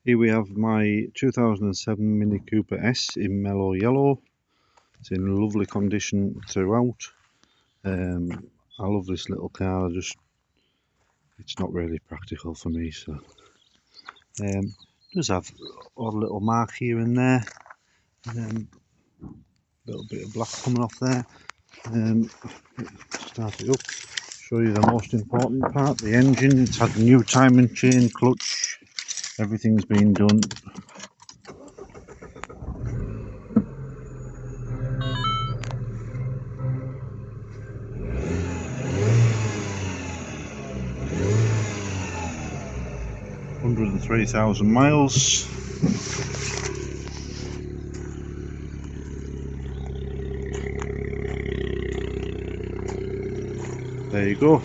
Here we have my 2007 Mini Cooper S in mellow yellow. It's in lovely condition throughout. I love this little car, it's not really practical for me, so does have odd little mark here and there, little bit of black coming off there. Start it up, show you the most important part, the engine. It's had new timing chain, clutch, everything's been done. £103,000 miles. There you go.